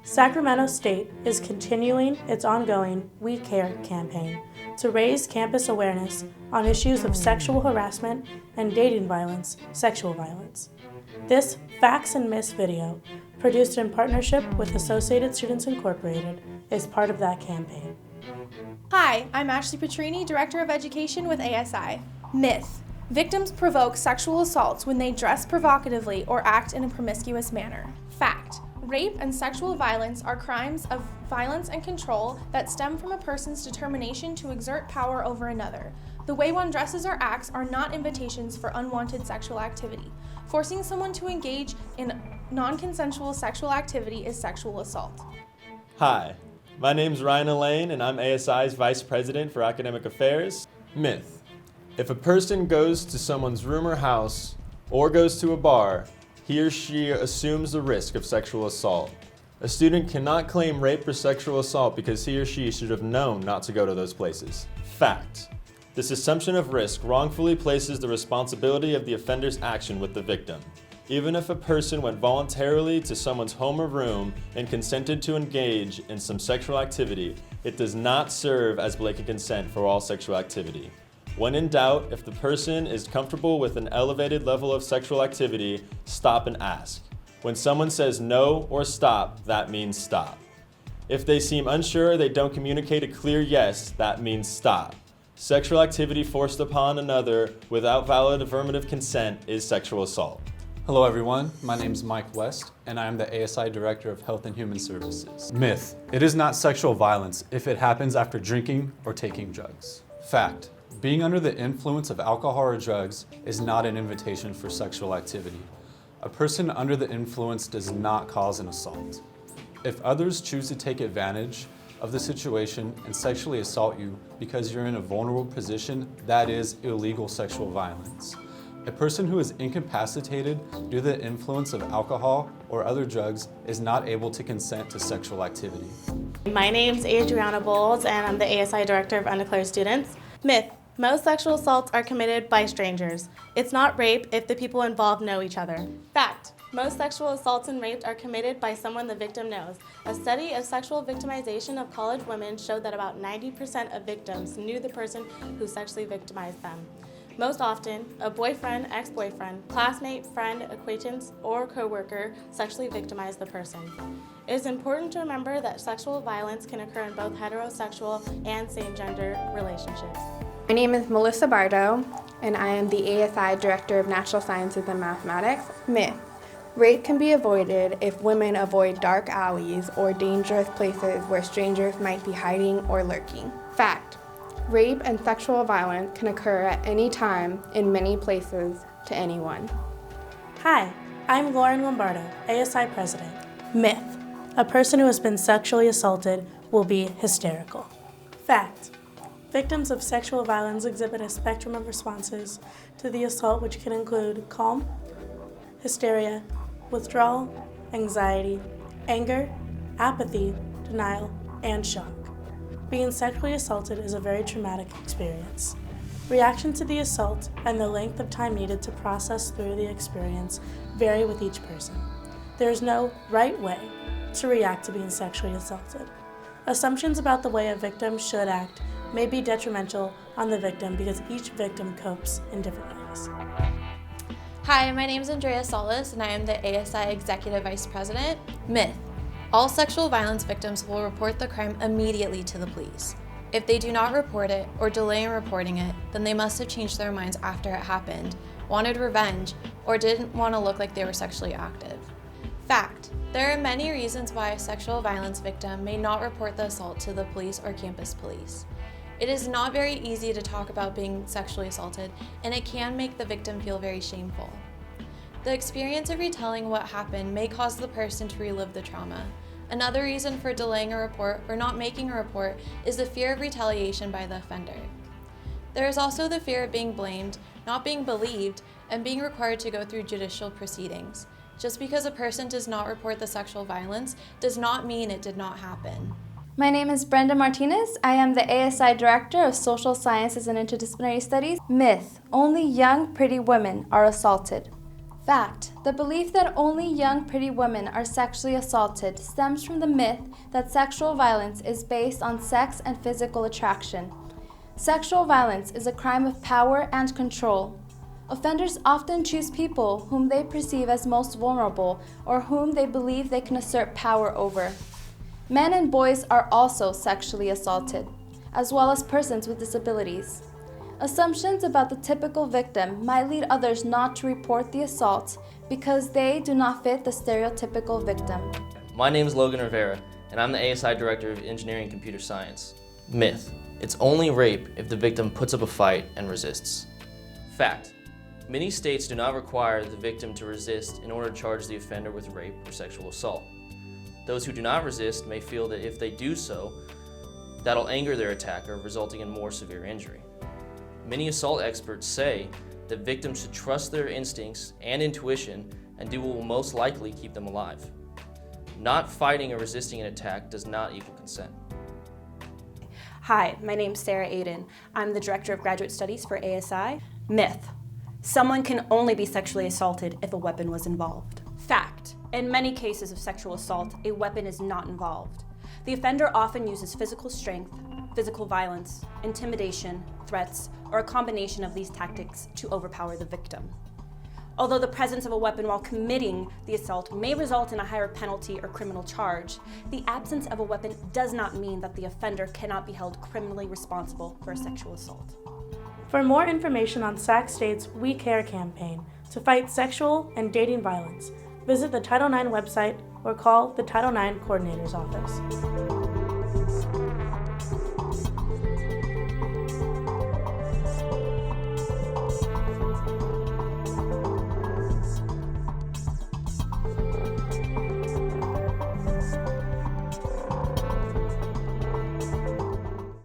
Sacramento State is continuing its ongoing We Care campaign to raise campus awareness on issues of sexual harassment and dating violence, sexual violence. This Facts and Myths video, produced in partnership with Associated Students Incorporated, is part of that campaign. Hi, I'm Ashley Petrini, Director of Education with ASI. Myth: victims provoke sexual assaults when they dress provocatively or act in a promiscuous manner. Fact: rape and sexual violence are crimes of violence and control that stem from a person's determination to exert power over another. The way one dresses or acts are not invitations for unwanted sexual activity. Forcing someone to engage in non-consensual sexual activity is sexual assault. Hi, my name's Ryan Elaine and I'm ASI's Vice President for Academic Affairs. Myth: if a person goes to someone's room or house or goes to a bar, he or she assumes the risk of sexual assault. A student cannot claim rape or sexual assault because he or she should have known not to go to those places. Fact: this assumption of risk wrongfully places the responsibility of the offender's action with the victim. Even if a person went voluntarily to someone's home or room and consented to engage in some sexual activity, it does not serve as blanket consent for all sexual activity. When in doubt, if the person is comfortable with an elevated level of sexual activity, stop and ask. When someone says no or stop, that means stop. If they seem unsure, they don't communicate a clear yes, that means stop. Sexual activity forced upon another without valid affirmative consent is sexual assault. Hello everyone, my name is Mike West and I am the ASI Director of Health and Human Services. Myth: it is not sexual violence if it happens after drinking or taking drugs. Fact: being under the influence of alcohol or drugs is not an invitation for sexual activity. A person under the influence does not cause an assault. If others choose to take advantage of the situation and sexually assault you because you're in a vulnerable position, that is illegal sexual violence. A person who is incapacitated due to the influence of alcohol or other drugs is not able to consent to sexual activity. My name's Adriana Bowles and I'm the ASI Director of Undeclared Students. Myth: most sexual assaults are committed by strangers. It's not rape if the people involved know each other. Fact: most sexual assaults and rapes are committed by someone the victim knows. A study of sexual victimization of college women showed that about 90% of victims knew the person who sexually victimized them. Most often, a boyfriend, ex-boyfriend, classmate, friend, acquaintance, or coworker sexually victimized the person. It is important to remember that sexual violence can occur in both heterosexual and same-gender relationships. My name is Melissa Bardo, and I am the ASI Director of Natural Sciences and Mathematics. Myth: rape can be avoided if women avoid dark alleys or dangerous places where strangers might be hiding or lurking. Fact: rape and sexual violence can occur at any time, in many places, to anyone. Hi, I'm Lauren Lombardo, ASI President. Myth: a person who has been sexually assaulted will be hysterical. Fact: victims of sexual violence exhibit a spectrum of responses to the assault, which can include calm, hysteria, withdrawal, anxiety, anger, apathy, denial, and shock. Being sexually assaulted is a very traumatic experience. Reaction to the assault and the length of time needed to process through the experience vary with each person. There is no right way to react to being sexually assaulted. Assumptions about the way a victim should act may be detrimental on the victim because each victim copes in different ways. Hi, my name is Andrea Solis and I am the ASI Executive Vice President. Myth: all sexual violence victims will report the crime immediately to the police. If they do not report it or delay in reporting it, then they must have changed their minds after it happened, wanted revenge, or didn't want to look like they were sexually active. Fact: there are many reasons why a sexual violence victim may not report the assault to the police or campus police. It is not very easy to talk about being sexually assaulted, and it can make the victim feel very shameful. The experience of retelling what happened may cause the person to relive the trauma. Another reason for delaying a report or not making a report is the fear of retaliation by the offender. There is also the fear of being blamed, not being believed, and being required to go through judicial proceedings. Just because a person does not report the sexual violence does not mean it did not happen. My name is Brenda Martinez. I am the ASI Director of Social Sciences and Interdisciplinary Studies. Myth: only young, pretty women are assaulted. Fact: the belief that only young, pretty women are sexually assaulted stems from the myth that sexual violence is based on sex and physical attraction. Sexual violence is a crime of power and control. Offenders often choose people whom they perceive as most vulnerable or whom they believe they can assert power over. Men and boys are also sexually assaulted, as well as persons with disabilities. Assumptions about the typical victim might lead others not to report the assault because they do not fit the stereotypical victim. My name is Logan Rivera, and I'm the ASI Director of Engineering and Computer Science. Myth: it's only rape if the victim puts up a fight and resists. Fact: many states do not require the victim to resist in order to charge the offender with rape or sexual assault. Those who do not resist may feel that if they do so, that'll anger their attacker, resulting in more severe injury. Many assault experts say that victims should trust their instincts and intuition and do what will most likely keep them alive. Not fighting or resisting an attack does not equal consent. Hi, my name's Sarah Aiden. I'm the Director of Graduate Studies for ASI. Myth: someone can only be sexually assaulted if a weapon was involved. Fact: in many cases of sexual assault, a weapon is not involved. The offender often uses physical strength, physical violence, intimidation, threats, or a combination of these tactics to overpower the victim. Although the presence of a weapon while committing the assault may result in a higher penalty or criminal charge, the absence of a weapon does not mean that the offender cannot be held criminally responsible for a sexual assault. For more information on Sac State's We Care campaign to fight sexual and dating violence, visit the Title IX website or call the Title IX Coordinator's Office.